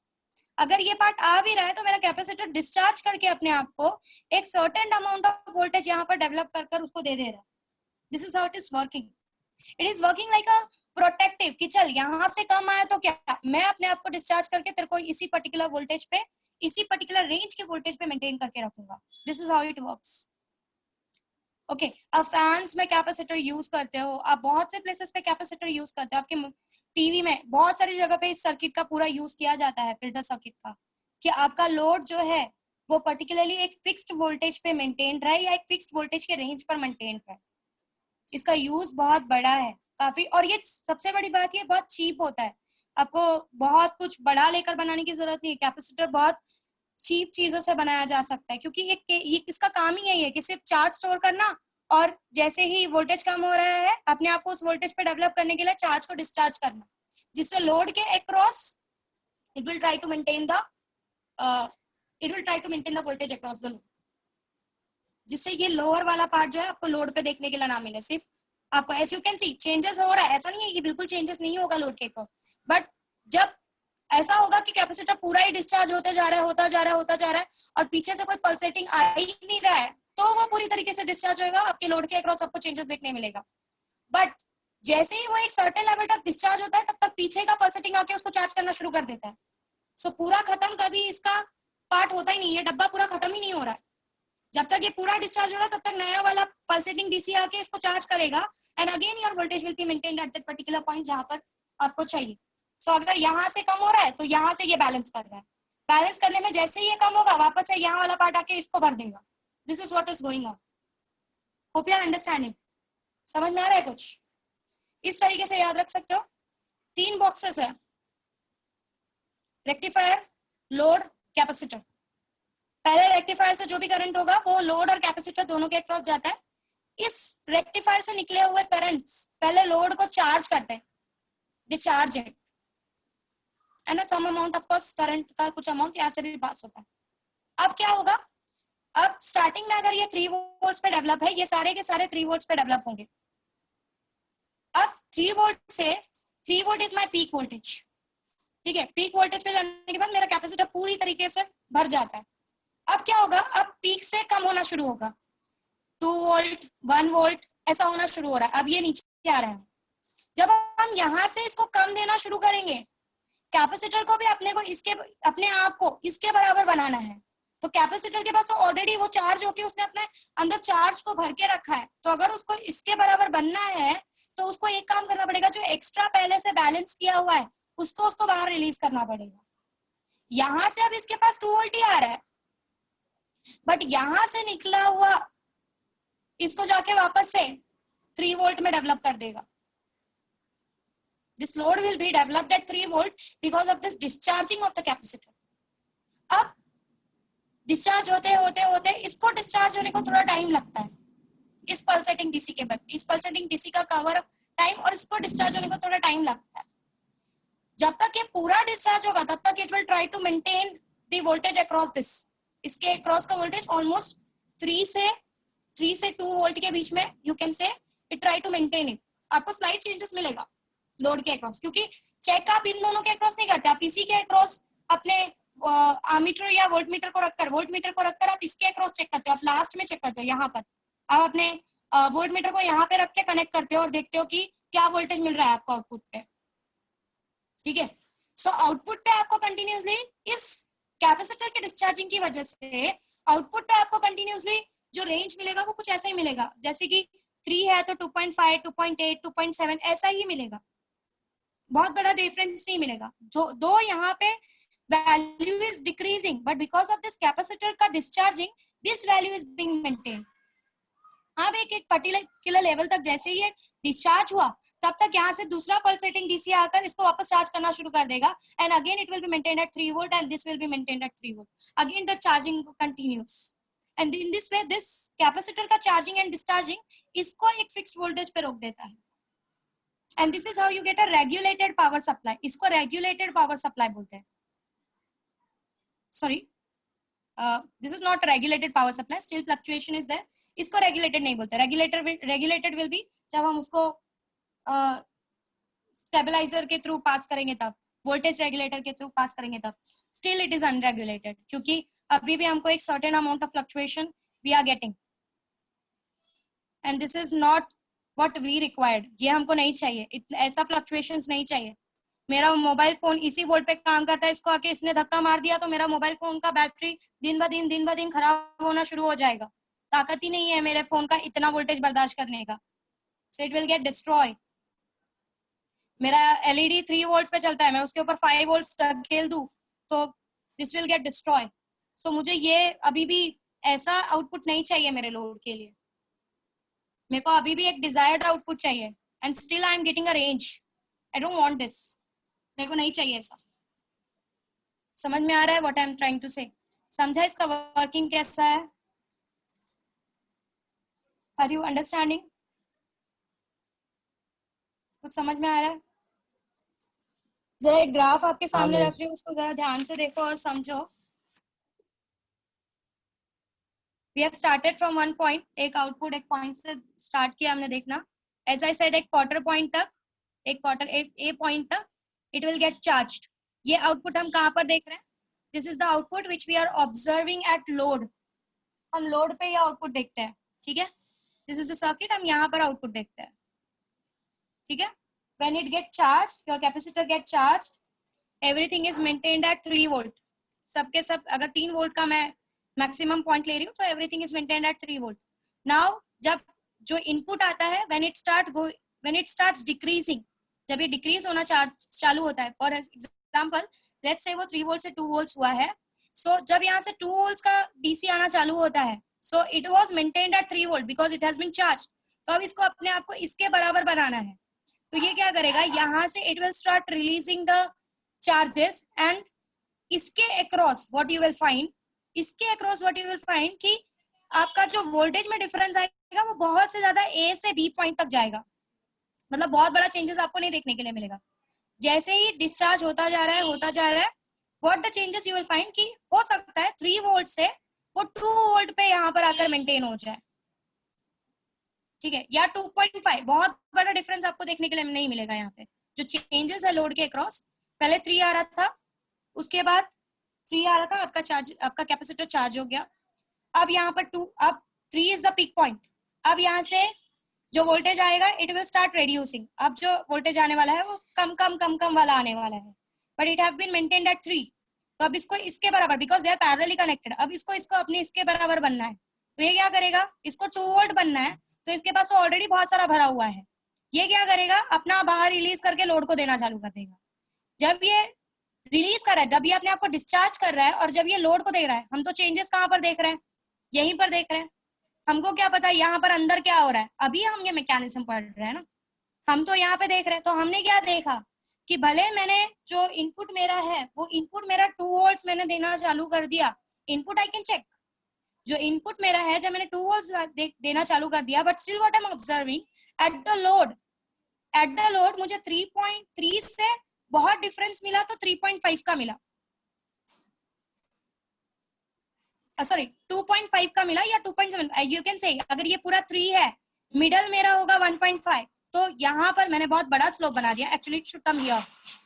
अगर ये पार्ट आ भी रहा है तो मेरा कैपेसिटर डिस्चार्ज करके अपने आप को एक सर्टेन अमाउंट ऑफ वोल्टेज यहाँ पर डेवलप कर उसको दे रहा है। This is how it is working. It is working like a protective कि चल यहाँ से कम आया तो क्या, मैं अपने आप को डिस्चार्ज करके तेरे को इसी पर्टिकुलर वोल्टेज पे, इसी पर्टिकुलर रेंज के वोल्टेज पे मेंटेन करके रखूंगा। This is how it works, okay. अब फैंस में कैपेसिटर यूज करते हो, आप बहुत से प्लेसेस पे कैपेसिटर यूज करते हो, आपके टीवी में बहुत सारी जगह पे इस सर्किट का पूरा यूज किया जाता है, फिल्टर सर्किट का, कि आपका लोड जो है वो पर्टिकुलरली एक फिक्स्ड वोल्टेज पे मेंटेन रहे या एक फिक्स्ड वोल्टेज के रेंज पर मेंटेन रहे। इसका यूज बहुत बड़ा है काफी, और ये सबसे बड़ी बात ये बहुत चीप होता है, आपको बहुत कुछ बड़ा लेकर बनाने की जरूरत नहीं है। कैपेसिटर बहुत चीप चीजों से बनाया जा सकता है, क्योंकि ये इसका काम ही यही है कि सिर्फ चार्ज स्टोर करना, और जैसे ही वोल्टेज कम हो रहा है अपने आप को उस वोल्टेज पे डेवलप करने के लिए चार्ज को डिस्चार्ज करना, जिससे लोड के across it will try to maintain the voltage across the load, जिससे ये लोअर वाला पार्ट जो है आपको लोड पे देखने के लिए ना मिले। सिर्फ आपको as you can see changes हो रहा है, ऐसा नहीं है कि बिल्कुल चेंजेस नहीं होगा लोड के अक्रॉस, बट जब ऐसा होगा कि कैपेसिटर पूरा ही डिस्चार्ज होता जा रहा है और पीछे से कोई पल्सेटिंग आ ही नहीं रहा है, तो वो पूरी तरीके से डिस्चार्ज होगा, आपके लोड के अक्रॉस आपको चेंजेस देखने मिलेगा। बट जैसे ही वो एक सर्टेन लेवल तक डिस्चार्ज होता है, तब तक पीछे का पल्सेटिंग आके उसको चार्ज करना शुरू कर देता है। सो पूरा खत्म कभी इसका पार्ट होता ही नहीं, ये डब्बा पूरा खत्म ही नहीं हो रहा है। जब तक ये पूरा डिस्चार्ज हो रहा है, तब तक नया वाला पल्सेटिंग डीसी आके इसको चार्ज करेगा, and again your voltage will be maintained at that particular point जहां पर आपको चाहिए। सो अगर यहाँ से कम हो रहा है तो यहाँ से ये बैलेंस कर रहा है, बैलेंस करने में जैसे ही ये कम होगा वापस से यहाँ वाला पार्ट आके इसको भर देगा। This is what is going on. Hope you are understanding. समझ में आ रहा है कुछ? इस तरीके से याद रख सकते हो। 3 बॉक्सेस है, रेक्टिफायर, लोड, कैपेसिटर। पहले रेक्टिफायर से जो भी करंट होगा वो लोड और कैपेसिटर दोनों के अक्रॉस जाता है। इस रेक्टिफायर से निकले हुए करंट्स पहले लोड को चार्ज करते हैं, discharge it, and some amount of course current का कुछ अमाउंट यहाँ से भी पास होता है। अब क्या होगा, अब स्टार्टिंग में अगर ये 3 वोल्ट्स पे डेवलप है, ये सारे के सारे 3 वोल्ट्स पे डेवलप होंगे। अब 3 वोल्ट से 3 volt is my peak voltage, ठीक है। पीक वोल्टेज पे जाने के बाद मेरा कैपेसिटर पूरी तरीके से भर जाता है। अब क्या होगा, अब पीक से कम होना शुरू होगा, 2 वोल्ट 1 वोल्ट ऐसा होना शुरू हो रहा है। अब ये नीचे आ रहा है। जब हम यहाँ से इसको कम देना शुरू करेंगे, कैपेसिटर को भी अपने आप को इसके बराबर बनाना है, तो कैपेसिटर के पास तो ऑलरेडी वो चार्ज होके उसने अपने अंदर चार्ज को भर के रखा है, तो अगर उसको इसके बराबर बनना है तो उसको एक काम करना पड़ेगा, जो एक्स्ट्रा पहले से बैलेंस किया हुआ है उसको बाहर रिलीज करना पड़ेगा। यहां से अब इसके पास 2 वोल्ट ही आ रहा है, बट यहां से निकला हुआ इसको जाके वापस से 3 वोल्ट में डेवलप कर देगा। This load will be developed at 3 volt because of this discharging of the capacitor. अब डिस्चार्ज होते इसको डिस्चार्ज होने को थोड़ा टाइम लगता है, इस पल्सेटिंग डीसी के बाद, इस पल्सेटिंग डीसी का कवर टाइम और इसको डिस्चार्ज होने को थोड़ा टाइम लगता है। जब तक ये पूरा डिस्चार्ज होगा तब तक it will try to maintain the voltage across this. इसके अक्रॉस का वोल्टेज ऑलमोस्ट 3 से 2 वोल्ट के बीच में, you can say it try to maintain it. आपको स्लाइड चेंजेस मिलेगा लोड के अक्रॉस, क्योंकि चेक आप इन दोनों के अक्रॉस नहीं करते, आप इसी के अक्रॉस अपने आमीटर या वोल्टमीटर को रखकर आप इसके अक्रॉस चेक करते हो, आप लास्ट में चेक करते हो। यहाँ पर आप अपने वोल्टमीटर को यहाँ पे रख के कनेक्ट करते हो और देखते हो कि क्या वोल्टेज मिल रहा है आपको आउटपुट पे, ठीक है। सो आउटपुट पे आपको कंटिन्यूसली इस कैपेसिटर के डिस्चार्जिंग की वजह से आउटपुट पे आपको कंटिन्यूसली जो रेंज मिलेगा वो कुछ ऐसा ही मिलेगा, जैसे कि 3 है तो 2.5, 2.8, 2.7 ऐसा ही मिलेगा, बहुत बड़ा डिफरेंस नहीं मिलेगा। जो दो यहाँ पे value is decreasing, but because of this capacitor का discharging this value is being maintained. अब एक पर्टिकुलर लेवल तक जैसे ही ये डिस्चार्ज हुआ तब तक यहाँ से दूसरा पल्सेटिंग डीसी आकर इसको वापस चार्ज करना शुरू कर देगा, and again it will be maintained at 3 volt and this will be maintained at 3 volt. Again the charging continues, and in this way this capacitor का चार्जिंग एंड डिस्चार्जिंग इसको एक फिक्स्ड वोल्टेज पे रोक देता है। And this is how you get a regulated power supply. इसको रेगुलेटेड पावर सप्लाई बोलते हैं। Sorry, this is not regulated power supply, still fluctuation is there. इसको रेगुलेटेड नहीं बोलते। रेगुलेटेड विल बी जब हम उसको स्टेबलाइजर के थ्रू पास करेंगे तब, वोल्टेज रेगुलेटर के थ्रू पास करेंगे तब। स्टिल इट इज अनरेगुलेटेड, क्योंकि अभी भी हमको एक certain amount of fluctuation we are getting, and this is not what we required. ये हमको नहीं चाहिए, ऐसा फ्लक्चुएशंस नहीं चाहिए। मेरा मोबाइल फोन इसी वोल्ट पे काम करता है, इसको आके इसने धक्का मार दिया तो मेरा मोबाइल फोन का बैटरी दिन ब दिन खराब होना शुरू हो जाएगा। ताकत ही नहीं है मेरे फोन का इतना वोल्टेज बर्दाश्त करने का, so it will get destroy. मेरा एलईडी 3 वोल्ट्स पे चलता है, मैं उसके ऊपर 5 वोल्ट्स ढकेल दूं तो दिस विल गेट डिस्ट्रॉय। सो मुझे ये अभी भी ऐसा आउटपुट नहीं चाहिए मेरे लोड के लिए, मेरे को अभी भी एक डिजायर्ड आउटपुट चाहिए, and still I am getting a range. I don't want this, मेरे को नहीं चाहिए ऐसा। समझ में आ रहा है what I am trying to say? समझा इसका वर्किंग कैसा है? Are you understanding? कुछ समझ में आ रहा है? जरा एक ग्राफ आपके सामने रख रही हूँ, उसको जरा ध्यान से देखो और समझो। We have started from one point, एक आउटपुट एक पॉइंट से स्टार्ट किया हमने देखना। As I said, एक क्वार्टर पॉइंट तक, एक क्वार्टर ए पॉइंट तक it will get charged। ये आउटपुट हम कहाँ पर देख रहे हैं? This is the output which we are observing at load। हम लोड पे ये आउटपुट देखते हैं, ठीक है? This is the circuit, हम यहाँ पर आउटपुट देखते हैं, ठीक है? When it get charged, your capacitor get charged, everything is maintained at 3 volt। सबके सब, अगर 3 वोल्ट का मैं मैक्सिमम पॉइंट ले रही हूँ तो everything is maintained at 3 volt. Now जब जो इनपुट आता है व्हेन इट स्टार्ट्स डिक्रीजिंग, जब ये डिक्रीज होना चालू होता है, फॉर एग्जांपल लेट्स से वो 3 वोल्ट से 2 वोल्ट्स हुआ है, सो जब यहाँ से 2 वोल्ट्स का डीसी आना चालू होता है, so it was maintained at 3 volt because it has been charge. तो अब इसको अपने आप को इसके बराबर बनाना है, तो ये क्या करेगा, यहाँ से it will start releasing the charges, and इसके across what you will find, इसके across what you will find कि आपका जो वोल्टेज में डिफरेंस आएगा वो बहुत से ज्यादा ए से बी पॉइंट तक जाएगा। मतलब बहुत बड़ा चेंजेस आपको नहीं देखने के लिए मिलेगा। जैसे ही डिस्चार्ज होता जा रहा है, what the changes you will find कि हो सकता है 3 वोल्ट से वो 2 वोल्ट पे यहाँ पर आकर मेंटेन हो जाए, ठीक है, या 2.5। बहुत बड़ा डिफरेंस आपको देखने के लिए नहीं मिलेगा यहाँ पे। जो चेंजेस है लोड के अक्रॉस, पहले 3 आ रहा था, उसके बाद 3 आ रहा था, आपका कैपेसिटर चार्ज हो गया। अब यहाँ पर 2, अब 3 इज द पीक पॉइंट। अब यहाँ से जो वोल्टेज आएगा इट विल स्टार्ट रिड्यूसिंग। अब जो वोल्टेज आने वाला है वो कम वाला आने वाला है, but it have been maintained at 3। तो अब इसको इसके बराबर, because they are parallelly connected, अब इसको अपने इसके बराबर बनना है। तो ये क्या करेगा, इसको 2 वोल्ट बनना है, तो इसके पास तो ऑलरेडी बहुत सारा भरा हुआ है। ये क्या करेगा, अपना बाहर रिलीज करके लोड को देना चालू कर देगा। जब ये रिलीज कर रहा है, जब ये अपने आप को डिस्चार्ज कर रहा है और जब ये लोड को दे रहा है, हम तो चेंजेस कहाँ पर देख रहे हैं, यहीं पर देख रहे हैं। हमको क्या पता यहाँ पर अंदर क्या हो रहा है, अभी हम ये मैकेनिज्म पढ़ रहे हैं ना, हम तो यहाँ पे देख रहे हैं। तो हमने क्या देखा कि भले मैंने जो इनपुट मेरा है वो इनपुट मेरा 2 वोल्ट्स मैंने देना चालू कर दिया, इनपुट आई कैन चेक, जो इनपुट मेरा है जब मैंने 2 वोल्ट्स देना चालू कर दिया, but still what I am observing eight the load मुझे 3.3 से बहुत डिफरेंस मिला, तो 3.5 का मिला, सॉरी 2.5 का मिला या 2.7, यू कैन से। अगर ये पूरा 3 है, मिडल मेरा होगा 1.5, तो यहाँ पर मैंने बहुत बड़ा स्लोप बना दिया, actually it should come here.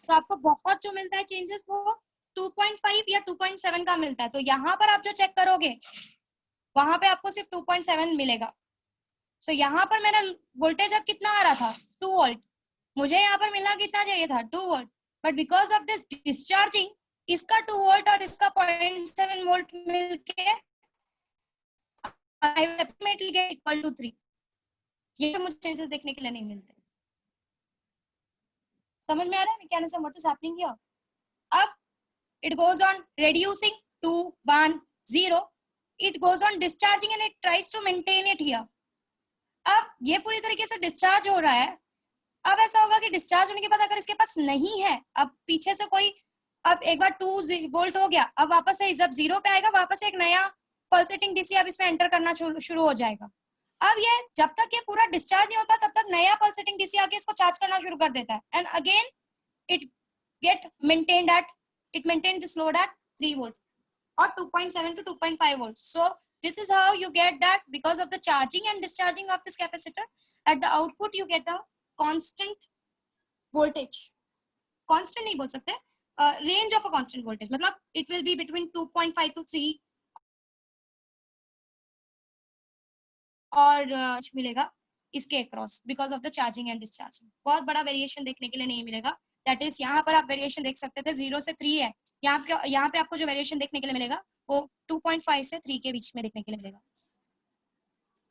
तो आपको बहुत जो मिलता है चेंजेस वो 2.5 या 2.7 का मिलता है। तो यहाँ पर आप जो चेक करोगे वहां पे आपको सिर्फ 2.7 मिलेगा। सो यहाँ पर मेरा वोल्टेज अब कितना आ रहा था, 2 वोल्ट, मुझे यहाँ पर मिलना कितना चाहिए था, 2 volt, but because of this discharging इसका 2 वोल्ट और इसका 0.7 वोल्ट मिलके I will definitely get equal to 3। ये मुझे चेंजेस देखने के लिए नहीं मिलते। समझ में आ रहा है mechanism what is happening here? अब it goes on reducing 2 1 0, it goes on discharging and it tries to maintain it here। अब ये पूरी तरीके से डिस्चार्ज हो रहा है। अब ऐसा होगा कि डिस्चार्ज होने के बाद अगर इसके पास नहीं है, अब पीछे से कोई, अब एक बार 2 वोल्ट हो गया, अब वापस से जब 0 पे आएगा वापस से एक नया पल्सेटिंग डीसी अब इसमें एंटर करना शुरू हो जाएगा। अब ये जब तक ये पूरा डिस्चार्ज नहीं होता तब तक नया पल्सेटिंग डीसी आके इसको चार्ज करना शुरू कर देता है, and again it maintain this load at 3 volt or 2.7 to 2.5 volts। So this is how you get that, because of the charging and discharging of this capacitor, at the output you get a constant voltage। constant नहीं बोल सकते, range of a constant voltage, मतलब it will be between 2.5 to 3 और मिलेगा इसके across because of the charging and discharging. बहुत बड़ा वेरिएशन देखने के लिए नहीं मिलेगा। दैट इज यहाँ पर आप वेरिएशन देख सकते थे 0 से 3 है, यहाँ पे आपको जो वेरिएशन देखने के लिए मिलेगा वो 2.5 से 3 के बीच में देखने के लिए मिलेगा।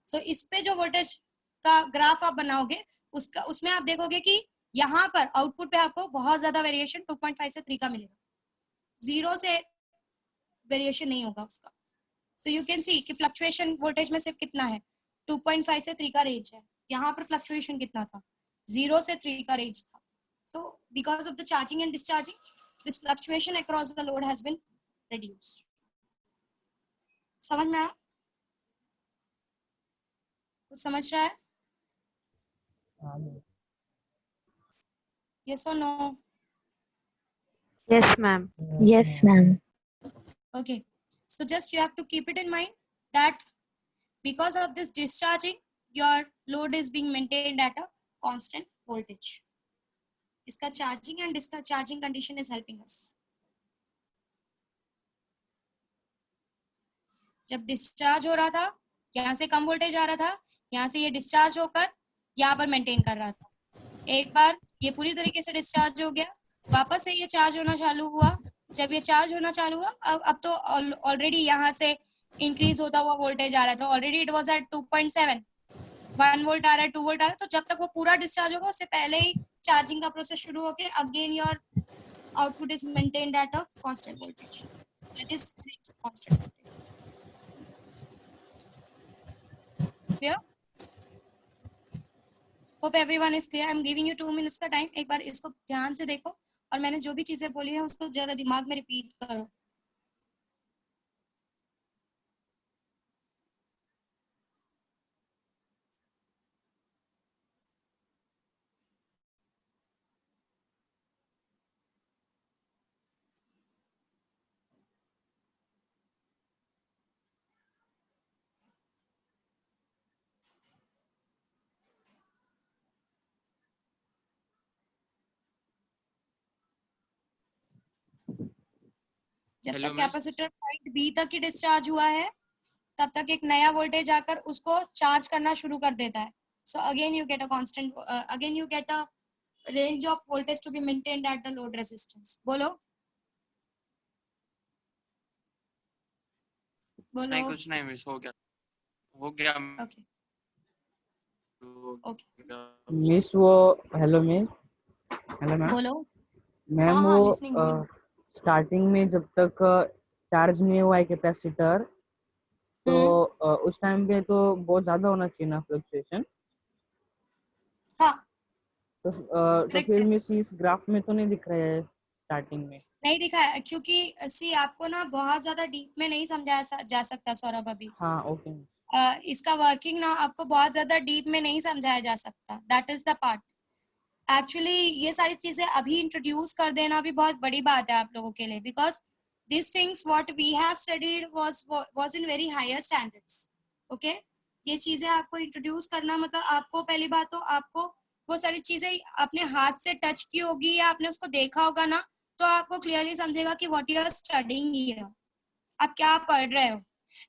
तो इस पे जो वोल्टेज का ग्राफ आप बनाओगे उसमें आप देखोगे कि यहाँ पर आउटपुट पे आपको बहुत ज्यादा वेरिएशन 2.5 से 3 का मिलेगा। 0 से वेरिएशन नहीं होगा उसका। सो यू कैन सी कि फ्लक्चुएशन वोल्टेज में सिर्फ कितना है, 2.5 से 3 का रेंज है। यहाँ पर फ्लक्चुएशन कितना था, 0 से 3 का रेंज था। So because of the charging and discharging, this fluctuation across the load has been reduced. समझ में आया? कुछ समझ रहा है? Yes or no? Yes, ma'am. Yes, ma'am. Okay. So just you have to keep it in mind that because of this discharging, your load is being maintained at a constant voltage. इसका charging and discharging condition is helping us. जब डिस्चार्ज हो रहा था, यहाँ से कम वोल्टेज आ रहा था, यहाँ से ये डिस्चार्ज होकर यहाँ पर मेंटेन कर रहा था। एक बार ये पूरी तरीके से डिस्चार्ज हो गया, वापस से ये चार्ज होना चालू हुआ। जब ये चार्ज होना चालू हुआ, अब तो ऑलरेडी यहाँ से इंक्रीज होता हुआ वोल्टेज आ रहा था। Already it was at 2.7, 1 volt आ रहा है, 2 वोल्ट आ रहा है। तो जब तक वो पूरा डिस्चार्ज होगा, उससे पहले ही चार्जिंग का प्रोसेस शुरू होके again your output is maintained at a constant voltage, that is constant voltage. Clear? Hope everyone is clear. I'm giving you 2 minutes का टाइम। एक बार इसको ध्यान से देखो और मैंने जो भी चीजें बोली है उसको जरा दिमाग में रिपीट करो। जब Hello, तक miss. कैपेसिटर पॉइंट बी तक ही डिस्चार्ज हुआ है, तब तक एक नया वोल्टेज आकर उसको चार्ज करना शुरू कर देता है। So again you get a constant, again you get a range of voltage to be maintained at the load resistance. बोलो बोलो। नहीं कुछ नहीं मिस, हो गया ओके ओके मिस वो हेलो मिस, हेलो मैम। बोलो। मैम हाँ हाँ वो लिसनिंग, बोलो। स्टार्टिंग में जब तक चार्ज नहीं हुआ है कैपेसिटर, तो उस टाइम पे तो बहुत ज्यादा होना चाहिए ना फ्लक्चुएशन। हाँ तो Correct फिर है। मिस इस ग्राफ में तो नहीं दिख रहा है स्टार्टिंग में। नहीं दिखा है क्योंकि सी आपको ना बहुत ज्यादा डीप में नहीं समझाया जा सकता सौरभ अभी। हाँ ओके। इसका वर्किंग ना आपको बहुत ज्यादा डीप में नहीं समझाया जा सकता, that is the part. Actually ये सारी चीजें अभी इंट्रोड्यूस कर देना भी बहुत बड़ी बात है आप लोगों के लिए, because this things what we have studied was in very higher standards. Okay, ये चीजें आपको इंट्रोड्यूस करना मतलब आपको पहली बात तो आपको वो सारी चीजें अपने हाथ से टच की होगी या आपने उसको देखा होगा ना, तो आपको क्लियरली समझेगा कि what you are studying here, आप क्या पढ़ रहे हो।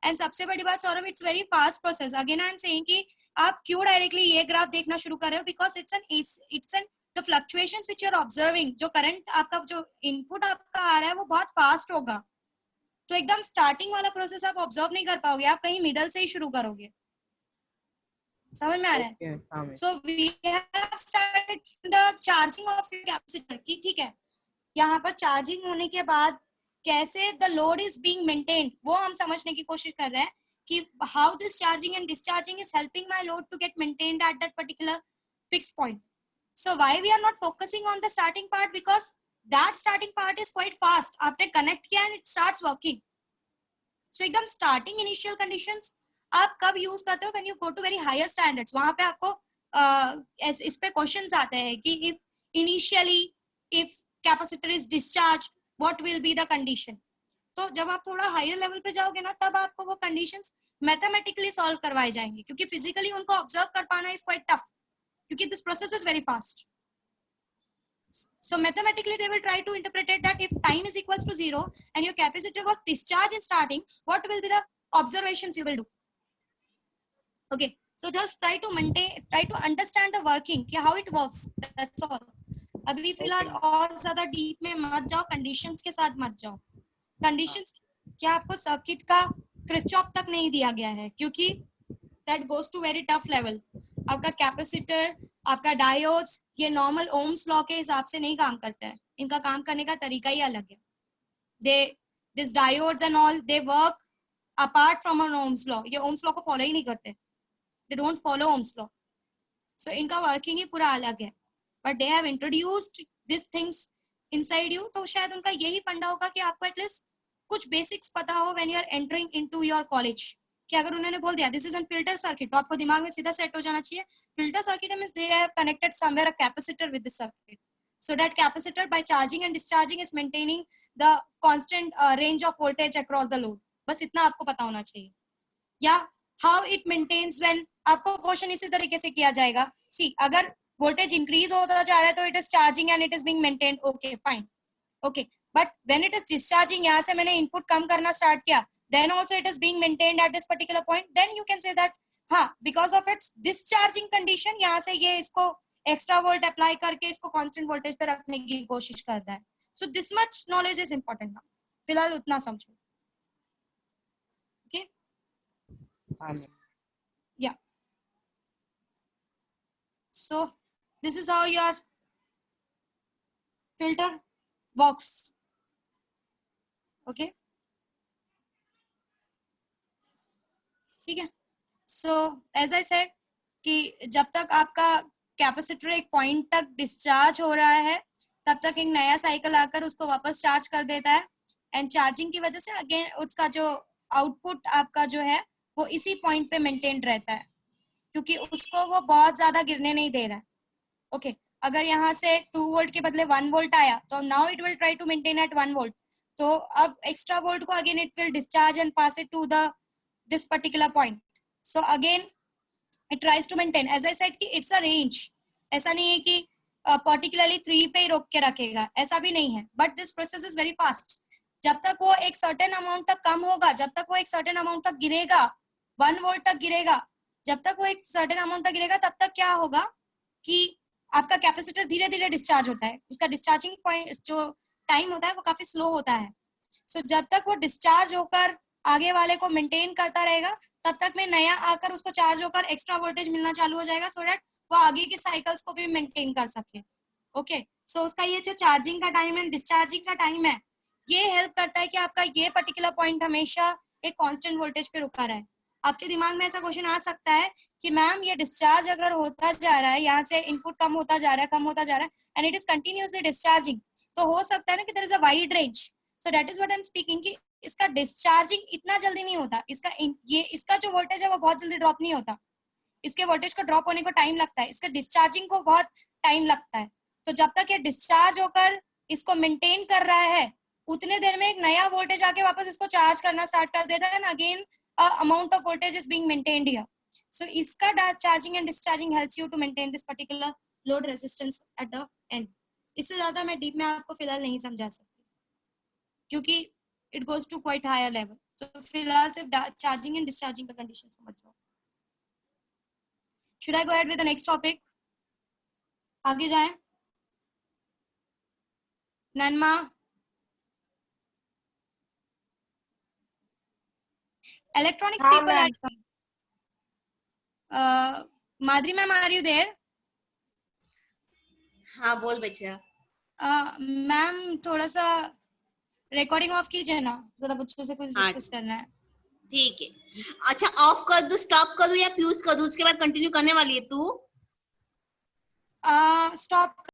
एंड सबसे बड़ी बात Saurabh, it's very fast process. Again I am saying कि आप क्यों डायरेक्टली ये ग्राफ देखना शुरू कर रहे हो, because it's an the fluctuations which you are observing, जो करंट आपका जो इनपुट आपका आ रहा है वो बहुत फास्ट होगा, तो एकदम स्टार्टिंग वाला प्रोसेस आप ऑब्जर्व नहीं कर पाओगे, आप कहीं मिडल से ही शुरू करोगे। समझ में आ रहा है? So we have started the charging of capacitor की, ठीक है। यहाँ पर चार्जिंग होने के बाद कैसे the load is being maintained वो हम समझने की कोशिश कर रहे हैं कि how this charging and discharging is helping my load to get maintained at that particular fixed point. So why we are not focusing on the starting part, because that starting part is quite fast. आपने connect किया and it starts working. So एकदम starting initial conditions आप कब use करते हो? When you go to very higher standards. वहाँ पे आपको इस पे questions आते हैं कि if initially if capacitor is discharged, what will be the condition? तो जब आप थोड़ा हायर लेवल पे जाओगे ना, तब आपको वो कंडीशंस मैथमेटिकली सॉल्व करवाए जाएंगे, क्योंकि फिजिकली उनको ऑब्जर्व कर पाना is quite tough, because this process is very fast. So mathematically they will try to interpret it that if time is equals to 0 and your capacitor was discharged in starting, what will be the observations you will do? Okay, so just try to understand the working कि how it works, that's all. अभी फिलहाल और ज्यादा डीप में मत जाओ, कंडीशंस के साथ मत जाओ। कंडीशंस क्या आपको सर्किट का क्रिचॉफ तक नहीं दिया गया है, क्योंकि that goes to very tough level. आपका कैपेसिटर, आपका डायोड्स, ये नॉर्मल ओम्स लॉ के हिसाब से नहीं काम करता है, इनका काम करने का तरीका ही अलग है। This diodes and all they work apart from an Ohm's law. ये Ohm's law को फॉलो ही नहीं करते, they don't follow Ohm's law. सो इनका वर्किंग ही पूरा अलग है, but they have introduced this things inside you. तो शायद उनका यही फंडा होगा कि आपको एटलीस्ट कुछ बेसिक्स पता हो when you are entering into your college. कि अगर उन्होंने बोल दिया this is an filter circuit, तो आपको दिमाग में सीधा सेट हो जाना चाहिए filter circuit means they have connected somewhere a capacitor with this circuit, so that capacitor by charging and discharging is maintaining the constant range of voltage across the load. बस इतना आपको पता होना चाहिए. या how it maintains when, आपको क्वेश्चन इसी तरीके से किया जाएगा. सी अगर वोल्टेज इंक्रीज होता जा रहा है तो it is charging and it is being maintained, okay fine, okay. But when it is discharging, यहाँ से मैंने इनपुट कम करना स्टार्ट किया, then also it is being maintained at this particular point, then you can say that हाँ because of its discharging condition यहाँ से ये इसको एक्स्ट्रा वोल्ट अप्लाई करके इसको कांस्टेंट वोल्टेज पे रखने की कोशिश कर रहा है. So this much knowledge is important now. फिलहाल उतना समझो. ओके हाँ मैम. या सो this is how your filter works. Okay, ठीक है. सो एज आई सेड कि जब तक आपका कैपेसिटर एक पॉइंट तक डिस्चार्ज हो रहा है तब तक एक नया साइकिल आकर उसको वापस चार्ज कर देता है, एंड चार्जिंग की वजह से अगेन उसका जो आउटपुट आपका जो है वो इसी पॉइंट पे मेंटेन रहता है, क्योंकि उसको वो बहुत ज्यादा गिरने नहीं दे रहा है. ओके अगर यहाँ से 2 वोल्ट के बदले 1 वोल्ट आया तो now it will try to maintain at 1 volt. तो अब एक्स्ट्रा वोल्ट को again it will discharge and pass it to the this particular point. So again it tries to maintain, as I said कि it's a range. ऐसा नहीं है कि particularly 3 पे ही रोक के रखेगा, ऐसा भी नहीं है. But this process is very fast. जब तक वो एक certain amount तक कम होगा, जब तक वो एक certain amount तक गिरेगा, 1 वोल्ट तक गिरेगा, जब तक वो एक certain amount तक गिरेगा तब तक क्या होगा कि आपका कैपेसिटर धीरे धीरे डिस्चार्ज होता है. उसका डिस्चार्जिंग पॉइंट जो टाइम होता है वो काफी स्लो होता है. सो जब तक वो डिस्चार्ज होकर आगे वाले को मेंटेन करता रहेगा तब तक में नया आकर उसको चार्ज होकर एक्स्ट्रा वोल्टेज मिलना चालू हो जाएगा, सो दैट वो आगे के साइकिल्स को भी मेंटेन कर सके. ओके सो उसका ये जो चार्जिंग का टाइम है, डिस्चार्जिंग का टाइम है, ये हेल्प करता है कि आपका ये पर्टिकुलर पॉइंट हमेशा एक कांस्टेंट वोल्टेज पे रुका रहे. आपके दिमाग में ऐसा क्वेश्चन आ सकता है कि मैम ये डिस्चार्ज अगर होता जा रहा है, यहाँ से इनपुट कम होता जा रहा है, कम होता जा रहा है, and it is continuously discharging, तो हो सकता है ना कि there is a wide range. So that is what I am speaking कि इसका डिस्चार्जिंग इतना जल्दी नहीं होता, इसका जो वोल्टेज है वो बहुत जल्दी ड्रॉप नहीं होता. इसके वोल्टेज को ड्रॉप होने को टाइम लगता है, इसके डिस्चार्जिंग को बहुत टाइम लगता है. तो जब तक ये डिस्चार्ज होकर इसको मेंटेन कर रहा है उतने देर में एक नया वोल्टेज आके वापस इसको चार्ज करना स्टार्ट कर देता है, and again amount of voltage is being maintained here. So इसका charging and discharging helps you to maintain this particular load resistance at the end. इससे ज्यादा मैं डीप में आपको फिलहाल नहीं समझा सकती क्योंकि it goes to quite higher level. So फिलहाल सिर्फ चार्जिंग एंड डिस्चार्जिंग का कंडीशन समझ जाओ. Should I go ahead with the next topic? आगे जाएं. नन्मा, electronics हाँ, people ma'am. are Madhuri ma'am, are you there? हाँ बोल बच्चा. मैम थोड़ा सा रिकॉर्डिंग ऑफ कीजिए ना, जरा बच्चों से कुछ हाँ. डिस्कस करना है. ठीक है. अच्छा ऑफ कर दूं, स्टॉप कर दूं या फ्यूज कर दूं, उसके बाद कंटिन्यू करने वाली है तू? स्टॉप